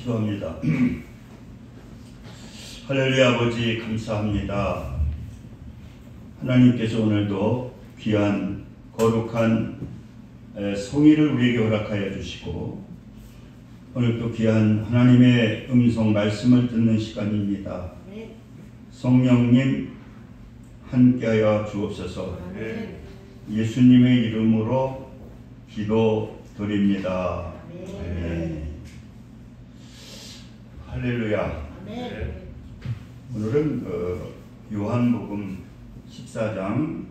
기도합니다. 할렐루야. 아버지 감사합니다. 하나님께서 오늘도 귀한 거룩한 성의를 우리에게 허락하여 주시고 오늘 또 귀한 하나님의 음성 말씀을 듣는 시간입니다. 성령님 함께하여 주옵소서. 예수님의 이름으로 기도드립니다. 아멘. 할렐루야. 오늘은 요한복음 14장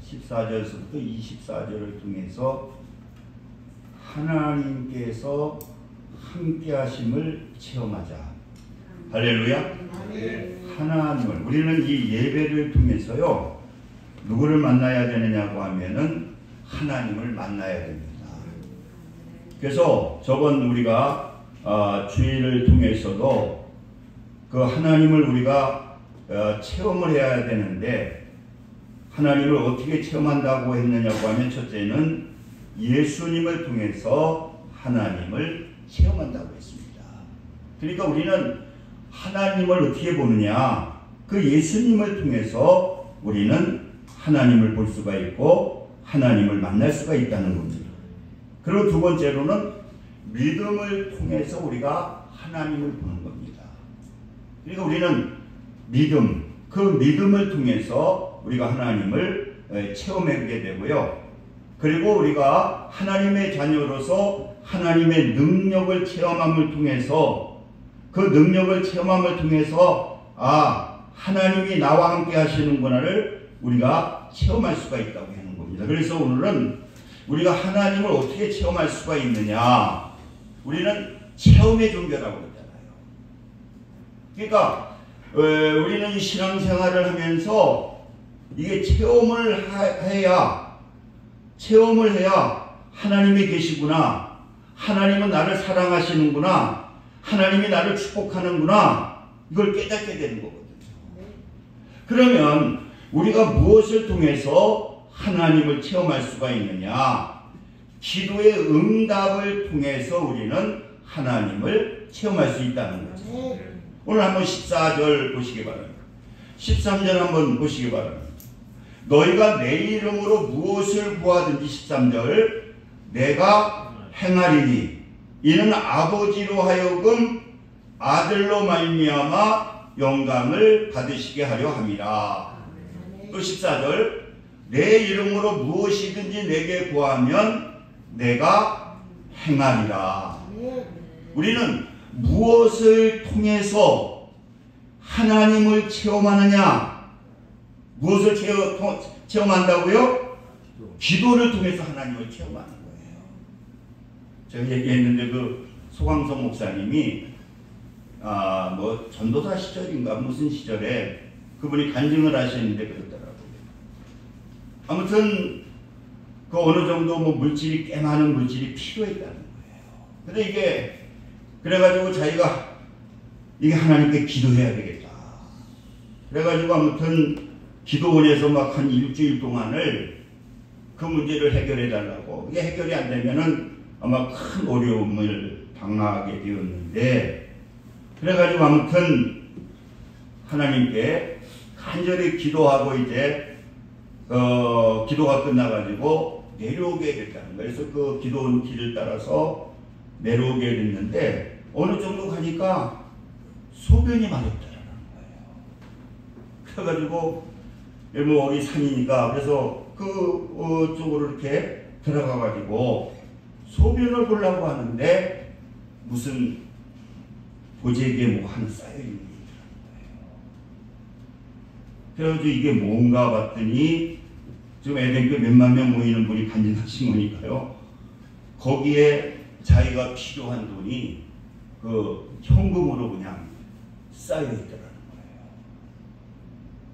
14절에서부터 24절을 통해서 하나님께서 함께 하심을 체험하자. 할렐루야. 하나님을, 우리는 이 예배를 통해서요 누구를 만나야 되느냐고 하면은 하나님을 만나야 됩니다. 그래서 저번 우리가 주일을 통해서도 그 하나님을 우리가 체험을 해야 되는데, 하나님을 어떻게 체험한다고 했느냐고 하면, 첫째는 예수님을 통해서 하나님을 체험한다고 했습니다. 그러니까 우리는 하나님을 어떻게 보느냐, 그 예수님을 통해서 우리는 하나님을 볼 수가 있고 하나님을 만날 수가 있다는 겁니다. 그리고 두 번째로는 믿음을 통해서 우리가 하나님을 보는 겁니다. 그러니까 우리는 믿음, 그 믿음을 통해서 우리가 하나님을 체험하게 되고요. 그리고 우리가 하나님의 자녀로서 하나님의 능력을 체험함을 통해서, 그 능력을 체험함을 통해서 하나님이 나와 함께 하시는구나를 우리가 체험할 수가 있다고 하는 겁니다. 그래서 오늘은 우리가 하나님을 어떻게 체험할 수가 있느냐, 우리는 체험의 종교라고 그러잖아요. 그러니까 우리는 신앙생활을 하면서 이게 체험을 해야 하나님이 계시구나, 하나님은 나를 사랑하시는구나, 하나님이 나를 축복하는구나, 이걸 깨닫게 되는 거거든요. 그러면 우리가 무엇을 통해서 하나님을 체험할 수가 있느냐, 기도의 응답을 통해서 우리는 하나님을 체험할 수 있다는 거죠. 오늘 한번 14절 보시기 바랍니다. 13절 한번 보시기 바랍니다. 너희가 내 이름으로 무엇을 구하든지, 13절, 내가 행하리니 이는 아버지로 하여금 아들로 말미암아 영광을 받으시게 하려 함이라. 또 14절, 내 이름으로 무엇이든지 내게 구하면 내가 행하리라. 우리는 무엇을 통해서 하나님을 체험하느냐? 무엇을 체험한다고요? 기도를 통해서 하나님을 체험하는 거예요. 제가 얘기했는데 그 소광성 목사님이 전도사 시절인가 무슨 시절에 그분이 간증을 하시는데 그러더라고요. 아무튼 그 어느 정도 물질이, 꽤 많은 물질이 필요했다는 거예요. 근데 이게 그래가지고 자기가 이게 하나님께 기도해야 되겠다. 그래가지고 아무튼 기도원에서 막 한 일주일 동안을 그 문제를 해결해 달라고, 이게 해결이 안 되면은 아마 큰 어려움을 당하게 되었는데, 그래가지고 아무튼 하나님께 간절히 기도하고 이제 기도가 끝나가지고 내려오게 됐다는 거예요. 그래서 그 기도원 길을 따라서 내려오게 됐는데 어느 정도 가니까 소변이 마렵더라는 거예요. 그래가지고 어디 산이니까, 그래서 그 쪽으로 이렇게 들어가가지고 소변을 보려고 하는데 무슨 보재기에 뭐가 하나 쌓여있는 게 있더라는 거예요. 그래가지고 이게 뭔가 봤더니 지금 에덴교회 몇만 명 모이는 분이 간증하신 거니까요. 거기에 자기가 필요한 돈이 그 현금으로 그냥 쌓여있더라는 거예요.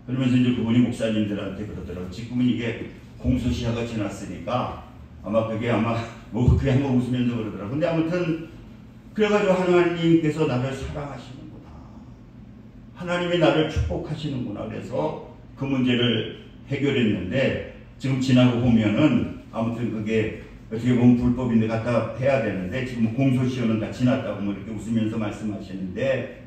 그러면서 이제 그분이 목사님들한테 그러더라고요. 지금은 이게 공소시효가 지났으니까 그냥 웃으면서 그러더라고요. 근데 아무튼 그래가지고 하나님께서 나를 사랑하시는구나, 하나님이 나를 축복하시는구나, 그래서 그 문제를 해결했는데 지금 지나고 보면은 아무튼 그게 어떻게 보면 불법인데 갖다 해야 되는데 지금 공소시효는 다 지났다고 뭐 이렇게 웃으면서 말씀하시는데,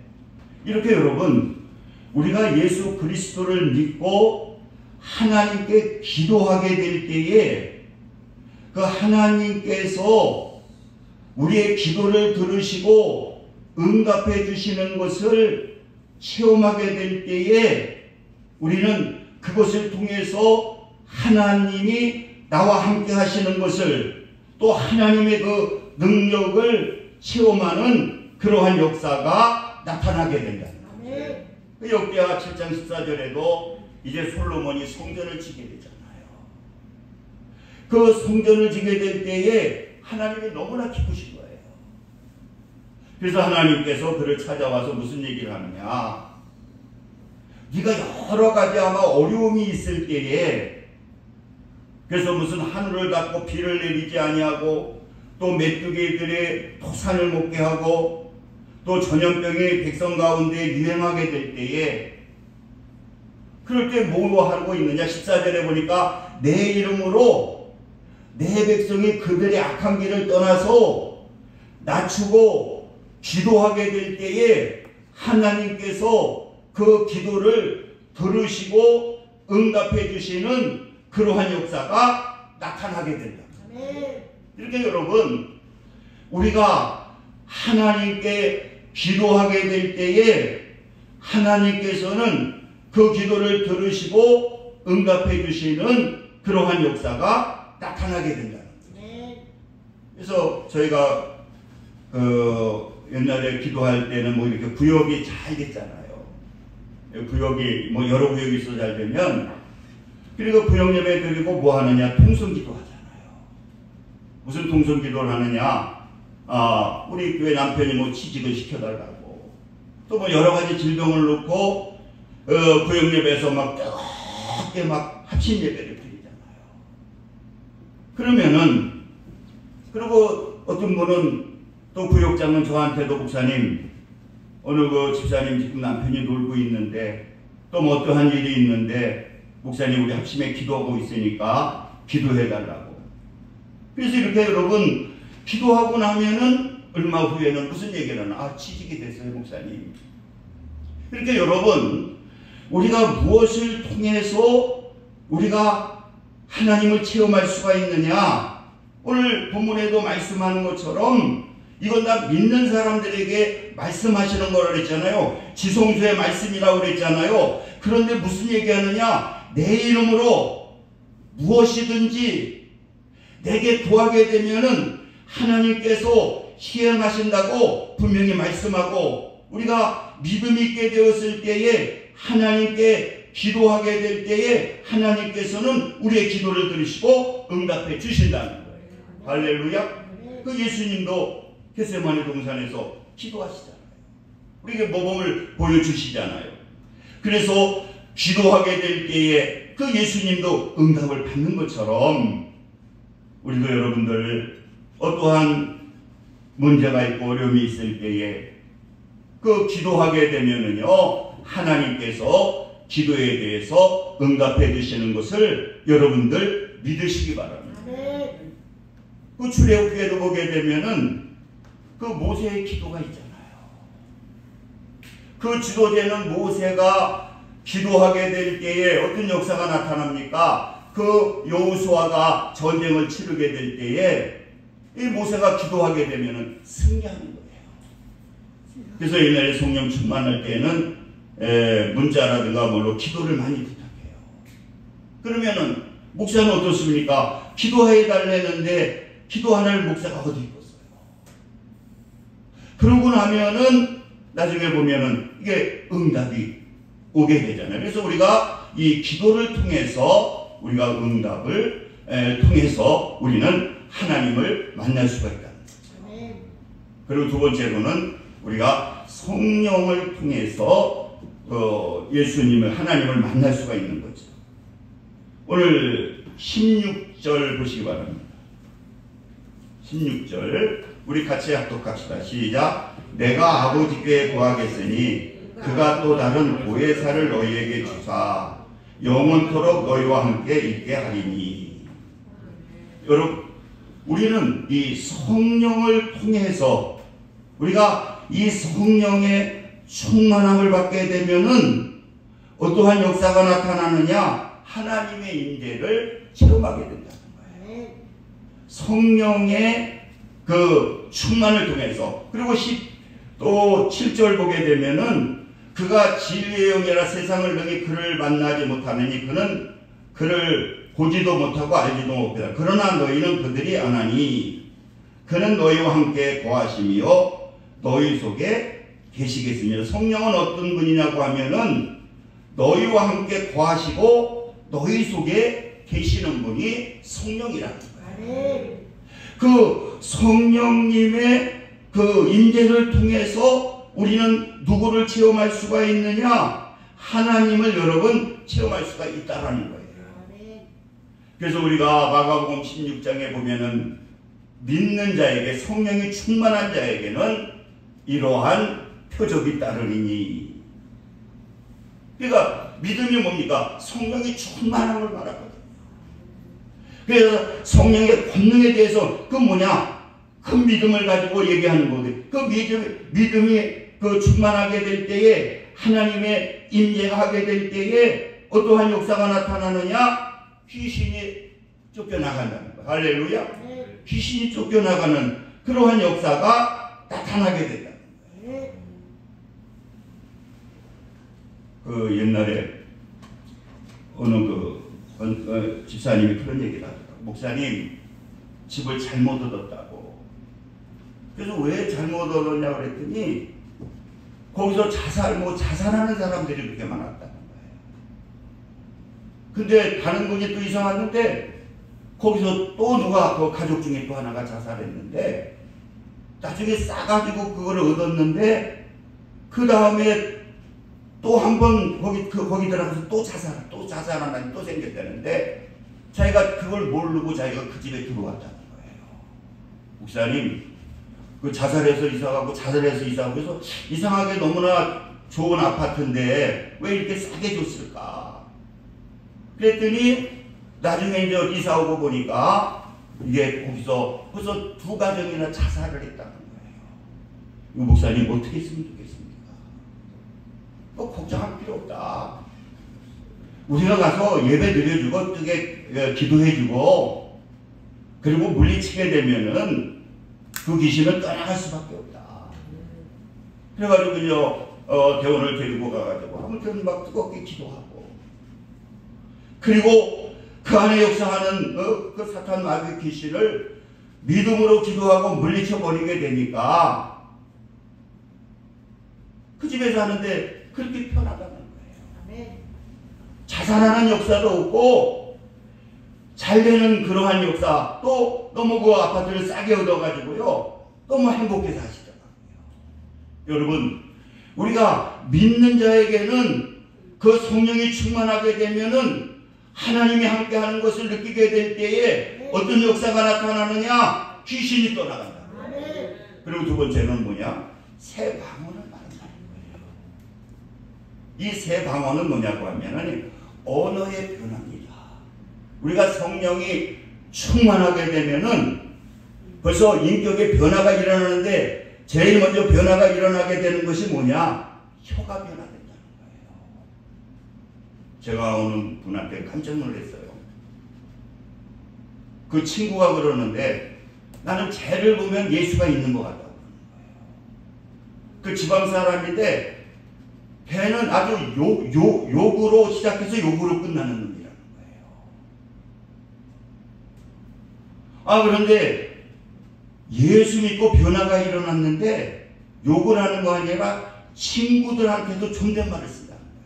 이렇게 여러분 우리가 예수 그리스도를 믿고 하나님께 기도하게 될 때에 그 하나님께서 우리의 기도를 들으시고 응답해 주시는 것을 체험하게 될 때에 우리는 그것을 통해서 하나님이 나와 함께 하시는 것을, 또 하나님의 그 능력을 체험하는 그러한 역사가 나타나게 된다. 그 역대하 7장 14절에도 이제 솔로몬이 성전을 지게 되잖아요. 그 성전을 지게 될 때에 하나님이 너무나 기쁘신 거예요. 그래서 하나님께서 그를 찾아와서 무슨 얘기를 하느냐, 네가 여러 가지 아마 어려움이 있을 때에, 그래서 무슨 하늘을 닫고 비를 내리지 아니하고, 또 메뚜기들의 토산을 먹게 하고, 또 전염병이 백성 가운데 유행하게 될 때에, 그럴 때 뭐 하고 있느냐, 14절에 보니까 내 이름으로 내 백성이 그들의 악한 길을 떠나서 낮추고 기도하게 될 때에 하나님께서 그 기도를 들으시고 응답해 주시는 그러한 역사가 나타나게 된다. 이렇게 여러분, 우리가 하나님께 기도하게 될 때에 하나님께서는 그 기도를 들으시고 응답해 주시는 그러한 역사가 나타나게 된다는 거예요. 그래서 저희가 옛날에 기도할 때는 뭐 이렇게 구역이 잘 됐잖아요. 구역이 뭐 여러 구역이 있어 잘 되면, 그리고 구역 예배 드리고 뭐 하느냐, 통성기도 하잖아요. 무슨 통성기도를 하느냐, 우리 교회 남편이 뭐 취직을 시켜달라고, 또 뭐 여러 가지 질병을 놓고 구역 예배에서 막 뜨겁게 막 합심 예배를 드리잖아요. 그러면은, 그리고 어떤 분은 또 구역장은 저한테도, 목사님, 어느 그 집사님 지금 남편이 놀고 있는데 또 뭐 어떠한 일이 있는데 목사님 우리 합심에 기도하고 있으니까 기도해달라고. 그래서 이렇게 여러분 기도하고 나면은 얼마 후에는 무슨 얘기를 하나, 취직이 됐어요 목사님. 이렇게 여러분 우리가 무엇을 통해서 우리가 하나님을 체험할 수가 있느냐, 오늘 본문에도 말씀하는 것처럼 이건 다 믿는 사람들에게 말씀하시는 거라 그랬잖아요. 지성소의 말씀이라고 그랬잖아요. 그런데 무슨 얘기하느냐, 내 이름으로 무엇이든지 내게 구하게 되면은 하나님께서 시행하신다고 분명히 말씀하고, 우리가 믿음이 있게 되었을 때에 하나님께 기도하게 될 때에 하나님께서는 우리의 기도를 들으시고 응답해 주신다는 거예요. 할렐루야. 그 예수님도 겟세마네 동산에서 기도하시잖아요. 우리에게 모범을 보여주시잖아요. 그래서 기도하게 될 때에 그 예수님도 응답을 받는 것처럼 우리도 여러분들 어떠한 문제가 있고 어려움이 있을 때에 그 기도하게 되면은요, 하나님께서 기도에 대해서 응답해 주시는 것을 여러분들 믿으시기 바랍니다. 그 출애굽기에도 보게 되면은 그 모세의 기도가 있잖아요. 그 지도자는 모세가 기도하게 될 때에 어떤 역사가 나타납니까? 그 여호수아가 전쟁을 치르게 될 때에 이 모세가 기도하게 되면은 승리하는 거예요. 그래서 옛날에 성령 충만할 때는 문자라든가 뭘로 기도를 많이 부탁해요. 그러면은 목사는 어떻습니까? 기도해 달라는데 기도하는 목사가 어디 있겠어요? 그러고 나면은 나중에 보면은 이게 응답이 오게 되잖아요. 그래서 우리가 이 기도를 통해서 우리가 응답을 통해서 우리는 하나님을 만날 수가 있다는 거죠. 그리고 두 번째로는 우리가 성령을 통해서 예수님을, 하나님을 만날 수가 있는 거죠. 오늘 16절 보시기 바랍니다. 16절 우리 같이 합독합시다. 시작. 내가 아버지께 구하겠으니 그가 또 다른 보혜사를 너희에게 주사 영원토록 너희와 함께 있게 하리니. 여러분, 우리는 이 성령을 통해서 우리가 이 성령의 충만함을 받게 되면은 어떠한 역사가 나타나느냐? 하나님의 임재를 체험하게 된다는 거예요. 성령의 그 충만을 통해서. 그리고 또 7절 보게 되면은 그가 진리의 영이라 세상을 능히 그를 만나지 못하느니 그는 그를 보지도 못하고 알지도 못하다. 그러나 너희는 그들이 아나니 그는 너희와 함께 거하시며 너희 속에 계시겠습니다. 성령은 어떤 분이냐고 하면은 너희와 함께 거하시고 너희 속에 계시는 분이 성령이라는 거예요. 그 성령님의 그 임재를 통해서 우리는 누구를 체험할 수가 있느냐? 하나님을 여러분 체험할 수가 있다라는 거예요. 그래서 우리가 마가복음 16장에 보면은 믿는 자에게 성령이 충만한 자에게는 이러한 표적이 따르리니. 그러니까 믿음이 뭡니까? 성령이 충만함을 말하거든요. 그래서 성령의 권능에 대해서 그 뭐냐? 그 믿음을 가지고 얘기하는 거거든요. 그 믿음이 그 충만하게 될 때에 하나님의 임재가 하게 될 때에 어떠한 역사가 나타나느냐? 귀신이 쫓겨나간다는 거예요. 할렐루야. 귀신이 쫓겨나가는 그러한 역사가 나타나게 된다는 거예요. 그 옛날에 어느 집사님이 그런 얘기를 하더라고요. 목사님, 집을 잘못 얻었다고. 그래서 왜 잘못 얻었냐고 그랬더니 거기서 자살하는 사람들이 그렇게 많았다는 거예요. 근데 다른 분이 또 이상했는데 거기서 또 누가 그 가족 중에 또 하나가 자살했는데 나중에 싸가지고 그거를 얻었는데 그 다음에 또 한 번 거기 들어가서 또 자살하나 또 생겼다는데 자기가 그걸 모르고 자기가 그 집에 들어왔다는 거예요. 목사님, 그 자살해서 이사가고 해서 이상하게 너무나 좋은 아파트인데 왜 이렇게 싸게 줬을까? 그랬더니 나중에 이제 이사 오고 보니까 이게 거기서 벌써 2가정이나 자살을 했다는 거예요. 이 목사님 어떻게 했으면 좋겠습니까? 걱정할 필요 없다. 우리가 가서 예배 드려주고 뜨게 기도해주고 그리고 물리치게 되면은 그 귀신은 떠나갈 수밖에 없다. 그래가지고 대원을 데리고 가가지고 아무튼 막 뜨겁게 기도하고 그리고 그 안에 역사하는 그 사탄 마귀 귀신을 믿음으로 기도하고 물리쳐 버리게 되니까 그 집에 사는데 그렇게 편하다는 거예요. 자살하는 역사도 없고 잘 되는 그러한 역사, 또 너무 그 아파트를 싸게 얻어가지고요 너무 행복해서 하시더라고요. 여러분, 우리가 믿는 자에게는 그 성령이 충만하게 되면은 하나님이 함께하는 것을 느끼게 될 때에 어떤 역사가 나타나느냐? 귀신이 떠나간다. 그리고 두 번째는 뭐냐? 새 방언을 말한다는 거예요. 이 새 방언은 뭐냐고 하면은 언어의 변화입니다. 우리가 성령이 충만하게 되면은 벌써 인격의 변화가 일어나는데 제일 먼저 변화가 일어나게 되는 것이 뭐냐? 혀가 변화된다는 거예요. 제가 어느 분한테 깜짝 놀랐어요. 그 친구가 그러는데 나는 쟤를 보면 예수가 있는 것 같다고 그러는 거예요. 그 지방 사람인데 걔는 아주 욕으로 시작해서 욕으로 끝나는 놈이라는 거예요. 그런데 예수 믿고 변화가 일어났는데 욕을 하는 거 아니라 친구들한테도 존댓말을 쓴다는 거예요.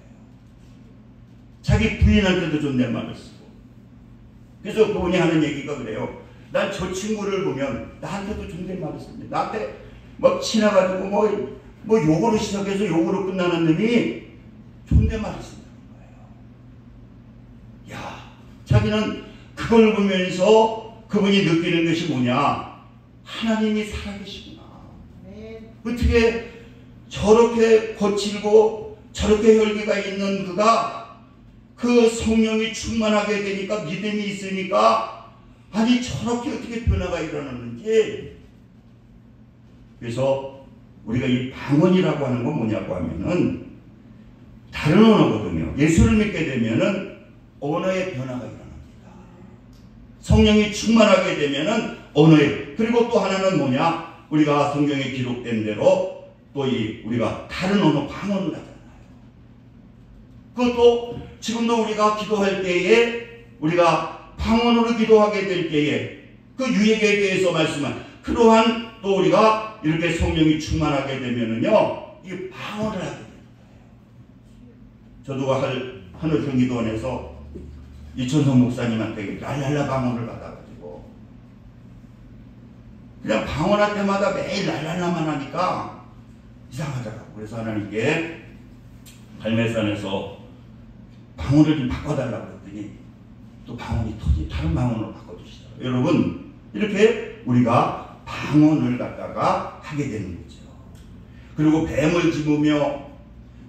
자기 부인한테도 존댓말을 쓰고. 그래서 그분이 하는 얘기가 그래요. 난 저 친구를 보면 나한테도 존댓말을 씁니다. 나한테 막 지나가지고 뭐 욕으로 시작해서 욕으로 끝나는 놈이 존댓말을 쓴다는 거예요. 야, 자기는 그걸 보면서 그분이 느끼는 것이 뭐냐? 하나님이 살아계시구나. 어떻게 저렇게 거칠고 저렇게 혈기가 있는 그가 그 성령이 충만하게 되니까 믿음이 있으니까 아니 저렇게 어떻게 변화가 일어나는지. 그래서 우리가 이 방언이라고 하는 건 뭐냐고 하면은 다른 언어거든요. 예수를 믿게 되면은 언어의 변화가 일어납니다. 성령이 충만하게 되면은 언어의, 그리고 또 하나는 뭐냐? 우리가 성경에 기록된 대로 또 우리가 다른 언어 방언을 하잖아요. 그것도 지금도 우리가 기도할 때에 우리가 방언으로 기도하게 될 때에 그 유익에 대해서 말씀한 그러한 또 우리가 이렇게 성령이 충만하게 되면은요, 이 방언을 하게 됩니다. 저도 하늘 경기도원에서 이천성 목사님한테 랄랄라 방언을 받아가지고 그냥 방언할 때마다 매일 랄랄라만 하니까 이상하더라고. 그래서 하나님께 갈매산에서 방언을 좀 바꿔달라고 했더니 또 방언이 터지 다른 방언으로 바꿔주시더라고요. 여러분, 이렇게 우리가 방언을 갖다가 하게 되는 거죠. 그리고 뱀을 집으며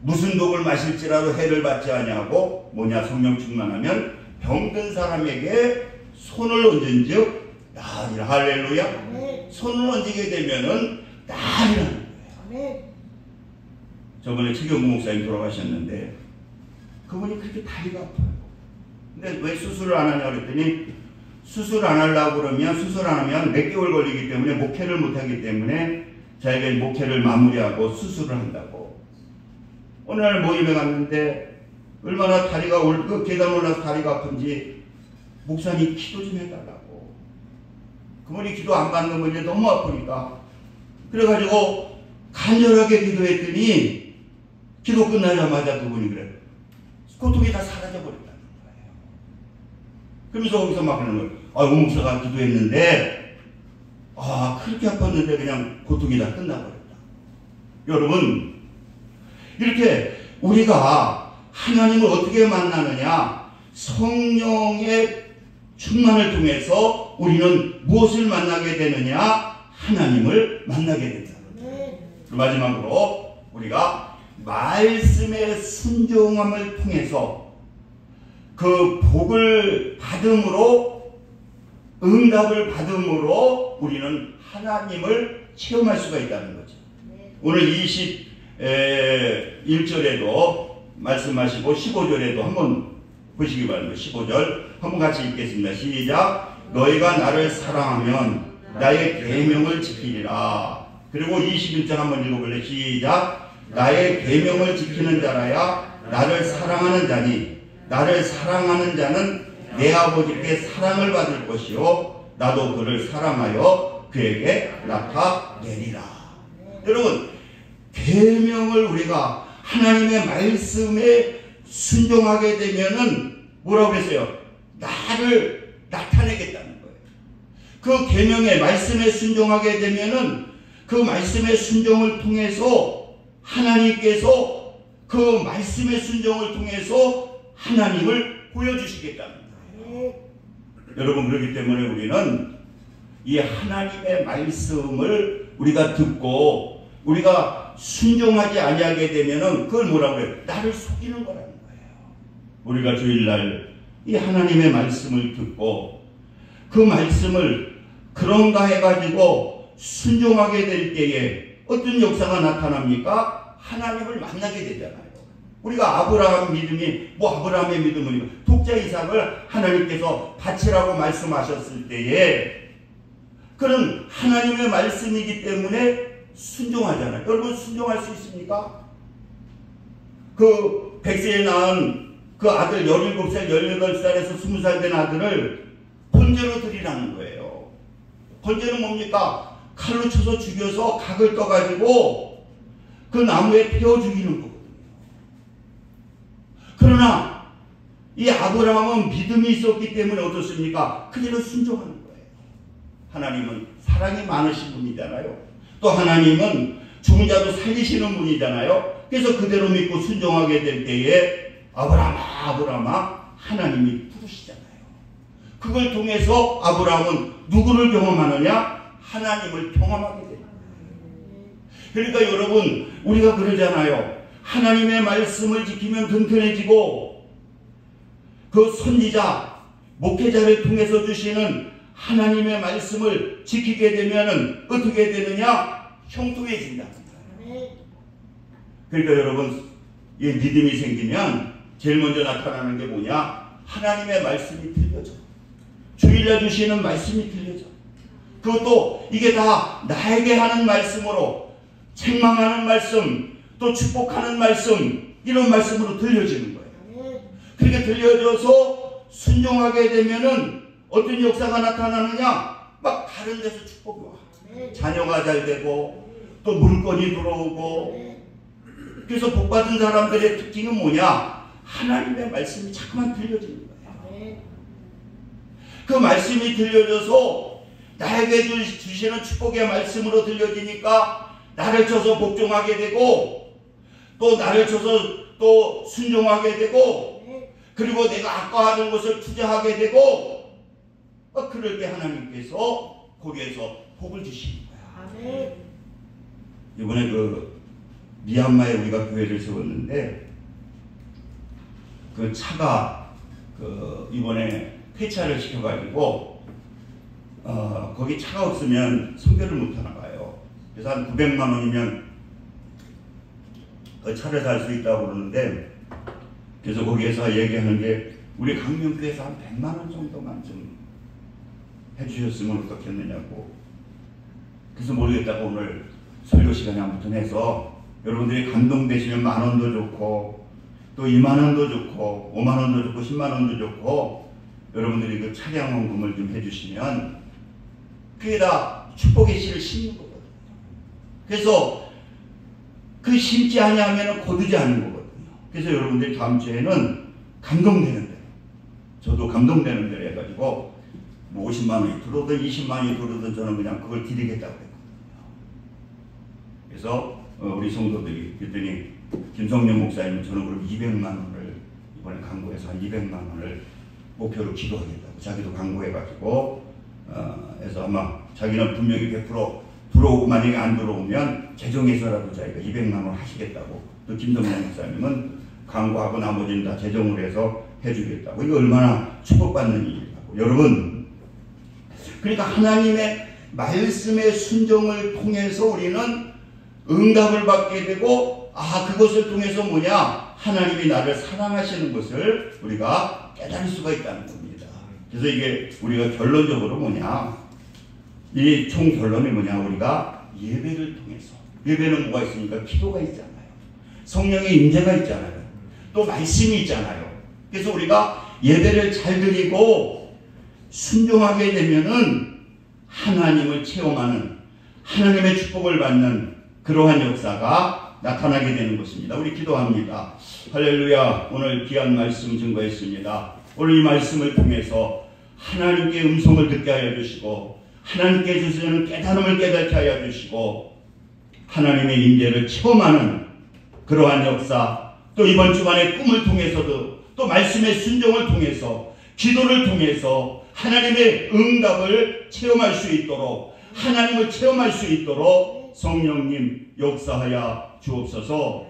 무슨 독을 마실지라도 해를 받지 아니하고 뭐냐, 성령 충만하면 병든 사람에게 손을 얹은즉 나으리라. 할렐루야. 아멘. 손을 얹게 되면은 나으리라는 거예요. 저번에 최경구 목사님 돌아가셨는데 그분이 그렇게 다리가 아파요. 근데 왜 수술을 안 하냐 그랬더니 수술 안 하려고 그러면 수술 안 하면 몇 개월 걸리기 때문에 목회를 못 하기 때문에 자기가 목회를 마무리하고 수술을 한다고. 어느 날 모임에 갔는데 얼마나 다리가 그 계단 올라서 다리가 아픈지 목사님 기도 좀 해달라고. 그분이 기도 안 받는 건지 너무 아프니까. 그래가지고 간절하게 기도했더니 기도 끝나자마자 그분이 그래. 고통이 다 사라져버렸다는 거예요. 그러면서 거기서 막 그러는 거예요. 아, 우 목사가 기도했는데 그렇게 아팠는데 그냥 고통이 다 끝나버렸다. 여러분, 이렇게 우리가 하나님을 어떻게 만나느냐? 성령의 충만을 통해서 우리는 무엇을 만나게 되느냐? 하나님을 만나게 된다. 마지막으로 우리가 말씀의 순종함을 통해서 그 복을 받음으로, 응답을 받음으로 우리는 하나님을 체험할 수가 있다는 거죠. 오늘 21절에도 말씀하시고 15절에도 한번 보시기 바랍니다. 15절 한번 같이 읽겠습니다. 시작. 너희가 나를 사랑하면 나의 계명을 지키리라. 그리고 21절 한번 읽어볼래. 시작. 나의 계명을 지키는 자라야 나를 사랑하는 자니 나를 사랑하는 자는 내 아버지께 사랑을 받을 것이요 나도 그를 사랑하여 그에게 나타내리라. 여러분, 계명을 우리가 하나님의 말씀에 순종하게 되면은 뭐라고 했어요? 나를 나타내겠다는 거예요. 그 계명의 말씀에 순종하게 되면은 그 말씀의 순종을 통해서 하나님께서 그 말씀의 순종을 통해서 하나님을 보여주시겠다는 거예요. 여러분, 그렇기 때문에 우리는 이 하나님의 말씀을 우리가 듣고 우리가 순종하지 아니하게 되면은 그걸 뭐라고 해요? 나를 속이는 거라는 거예요. 우리가 주일날 이 하나님의 말씀을 듣고 그 말씀을 그런가 해가지고 순종하게 될 때에 어떤 역사가 나타납니까? 하나님을 만나게 되잖아요. 우리가 아브라함 믿음이 아브라함의 믿음은 독자 이삭을 하나님께서 바치라고 말씀하셨을 때에 그는 하나님의 말씀이기 때문에 순종하잖아요. 여러분, 순종할 수 있습니까? 그 100세에 낳은 그 아들 17살, 18살에서 20살 된 아들을 번제로 드리라는 거예요. 번제는 뭡니까? 칼로 쳐서 죽여서 각을 떠가지고 그 나무에 태워 죽이는 거거든요. 그러나 이 아브라함은 믿음이 있었기 때문에 어떻습니까? 그대로 순종하는 거예요. 하나님은 사랑이 많으신 분이잖아요. 또 하나님은 죽은 자도 살리시는 분이잖아요. 그래서 그대로 믿고 순종하게 될 때에 아브라함아 하나님이 부르시잖아요. 그걸 통해서 아브라함은 누구를 경험하느냐? 하나님을 경험하게 됩니다. 그러니까 여러분, 우리가 그러잖아요. 하나님의 말씀을 지키면 든든해지고 그 선지자, 목회자를 통해서 주시는 하나님의 말씀을 지키게 되면은 어떻게 되느냐? 형통해진다. 그러니까 여러분, 이 믿음이 생기면 제일 먼저 나타나는 게 뭐냐? 하나님의 말씀이 들려져. 주일날 주시는 말씀이 들려져. 그것도 이게 다 나에게 하는 말씀으로, 책망하는 말씀, 또 축복하는 말씀, 이런 말씀으로 들려지는 거예요. 그렇게 들려져서 순종하게 되면은 어떤 역사가 나타나느냐? 막 다른 데서 축복이 와. 자녀가 잘 되고, 또 물건이 들어오고. 그래서 복받은 사람들의 특징은 뭐냐? 하나님의 말씀이 자꾸만 들려지는 거예요. 그 말씀이 들려져서 나에게 주시는 축복의 말씀으로 들려지니까 나를 쳐서 복종하게 되고, 또 나를 쳐서 또 순종하게 되고, 그리고 내가 아까워하는 것을 투자하게 되고, 그럴 때 하나님께서 거기에서 복을 주시는 거야. 이번에 미얀마에 우리가 교회를 세웠는데, 그 차가 이번에 폐차를 시켜가지고 거기 차가 없으면 선교를 못 하나 봐요. 그래서 한 900만 원이면 그 차를 살 수 있다고 그러는데, 그래서 거기에서 얘기하는 게 우리 강명교회에서 한 100만 원 정도만 좀 해주셨으면 어떻겠느냐고. 그래서 모르겠다고 오늘 설교 시간에 아무튼 해서 여러분들이 감동되시면 10,000원도 좋고, 또 20,000원도 좋고, 50,000원도 좋고, 100,000원도 좋고, 여러분들이 그 차량 헌금을 좀 해주시면 그게 다 축복의 씨를 심는 거거든요. 그래서 그 심지 아니하면 거두지 않는 거거든요. 그래서 여러분들이 다음 주에는 감동되는 대로, 저도 감동되는 대로 해가지고 뭐 50만 원이 들어오든 20만 원이 들어오든 저는 그냥 그걸 드리겠다고 했거든요. 그래서 우리 성도들이 그랬더니 김성령 목사님은 저는 그럼 200만 원을 이번에 강구해서 한 200만 원을 목표로 기도하겠다고 자기도 강구해가지고 해서 아마 자기는 분명히 100% 들어오고 만약에 안 들어오면 재정에서라도 자기가 200만 원 하시겠다고, 또 김성령 목사님은 강구하고 나머지는 다 재정으로 해서 해주겠다고. 이거 얼마나 축복받는 일이라고. 여러분, 그러니까 하나님의 말씀의 순종을 통해서 우리는 응답을 받게 되고, 그것을 통해서 뭐냐? 하나님이 나를 사랑하시는 것을 우리가 깨달을 수가 있다는 겁니다. 그래서 이게 우리가 결론적으로 뭐냐? 이 총 결론이 뭐냐? 우리가 예배를 통해서, 예배는 뭐가 있습니까? 기도가 있잖아요. 성령의 임재가 있잖아요. 또 말씀이 있잖아요. 그래서 우리가 예배를 잘 드리고 순종하게 되면은 하나님을 체험하는, 하나님의 축복을 받는 그러한 역사가 나타나게 되는 것입니다. 우리 기도합니다. 할렐루야. 오늘 귀한 말씀 증거했습니다. 오늘 이 말씀을 통해서 하나님께 음성을 듣게 하여 주시고, 하나님께 주시는 깨달음을 깨닫게 하여 주시고, 하나님의 임재를 체험하는 그러한 역사, 또 이번 주간의 꿈을 통해서도, 또 말씀의 순종을 통해서, 기도를 통해서 하나님의 응답을 체험할 수 있도록, 하나님을 체험할 수 있도록 성령님 역사하여 주옵소서.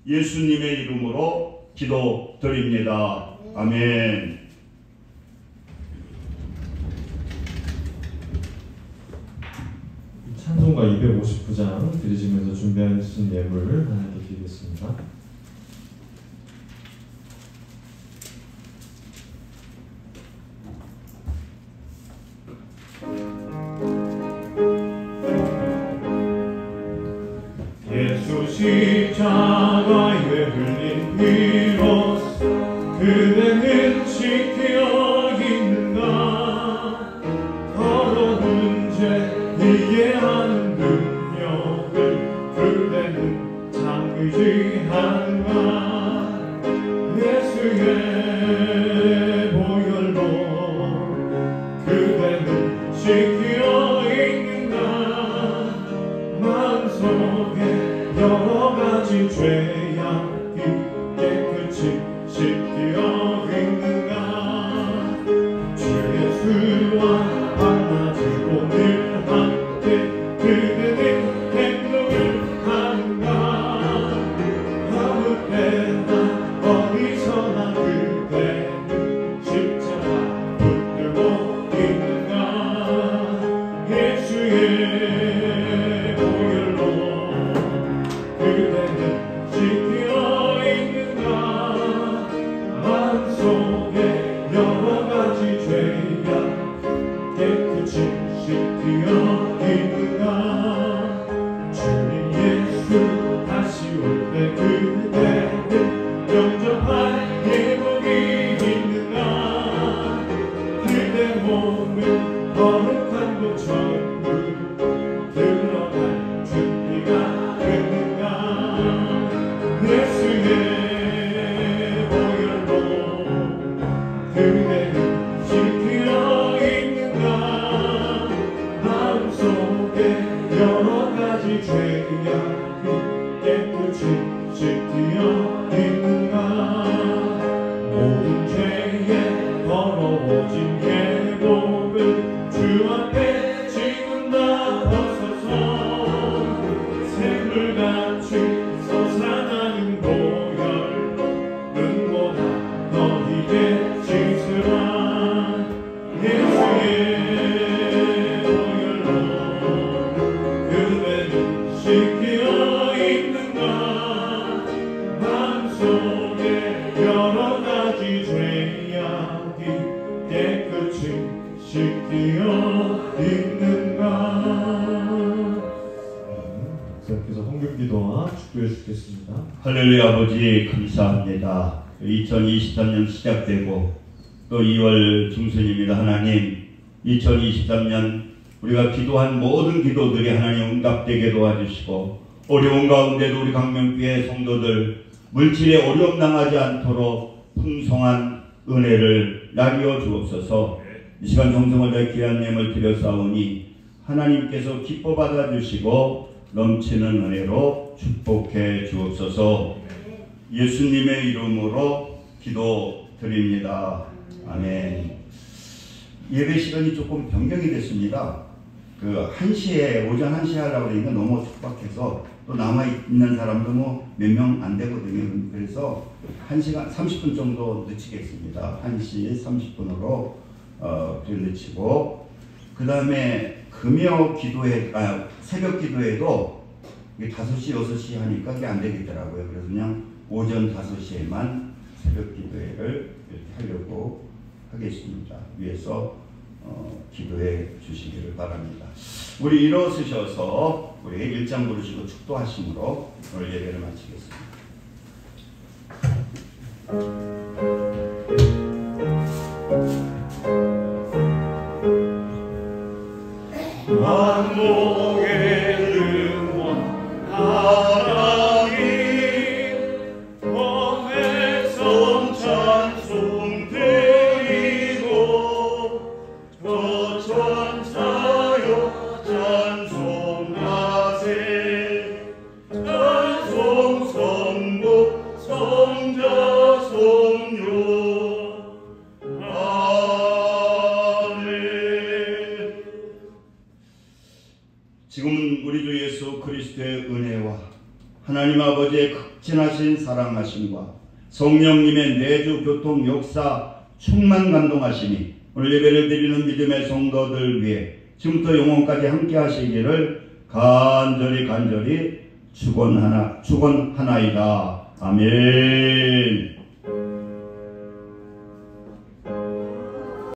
예수님의 이름으로 기도드립니다. 아멘. 찬송가 259장 드리시면서 준비하신 예물을 하나님께 드리겠습니다. 예수 십자가에 흘린 피로써 그대는 지켜 있는가. 더러운 죄 이해하는 능력을 그대는 참 의지하는가. 예수의 보혈로 그대는 지켜 있는가. 마음속에 여러 가지 죄악이 깨끗이 씻겨 있는가. 주 예수와 만나지고 늘 함께 그대는 행동을 하는가. 아무 때나 어디서나 그대는 십자가 붙들고 있는가. 예수의 보혈로 그대를 지키려 있는가 마음속에 여러 가지 죄악이 깨끗이 씻기어 있는가 모든 죄에 더러워진 계곡을 주 앞에 지금 다 벗어서 샘물같이 솟아나는 보혈로 눈보다 너희의 씻으라 예수의 보혈로 그대를 씻기어 있는가 마음속에 여러 가지 죄악이 깨끗이 씻기어 있는가. 목사님께서 헌금 기도와 축도해 주겠습니다. 할렐루야. 아버지 감사합니다. 2023년 시작되고 또 2월 중순입니다. 하나님 2023년 우리가 기도한 모든 기도들이 하나님 응답되게 도와주시고 어려운 가운데도 우리 강명교회 성도들 물질에 어려움 당하지 않도록 풍성한 은혜를 나뉘어 주옵소서. 이 시간 정성을 다해 귀한 예물 드렸사오니 하나님께서 기뻐 받아주시고 넘치는 은혜로 축복해 주옵소서. 예수님의 이름으로 기도드립니다. 아멘. 예배 시간이 조금 변경이 됐습니다. 그 1시에 오전 1시에 하려고 그러니까 너무 촉박해서 또 남아있는 사람도 뭐 몇 명 안 되거든요. 그래서 1시간 30분 정도 늦추겠습니다. 1시 30분으로 늦추고 그 다음에 금요 기도회, 새벽 기도회도 5시, 6시 하니까 그게 안 되겠더라고요. 그래서 그냥 오전 5시에만 새벽 기도회를 하려고 하겠습니다. 위에서 기도해 주시기를 바랍니다. 우리 일어서셔서 우리 일장 부르시고 축도하심으로 오늘 예배를 마치겠습니다. 만복의 근원 하나님 범에서 찬송 드리고 저 천사여 찬송하세 찬송 성부 성자 성녀 아멘. 지금은 우리 주 예수 그리스도의 은혜와 하나님 아버지의 극진하신 사랑하심과 성령님의 내주 교통 역사 충만 감동하심이 오늘 예배를 드리는 믿음의 성도들 위해 지금부터 영원까지 함께 하시기를 간절히 축원하나이다. 아멘.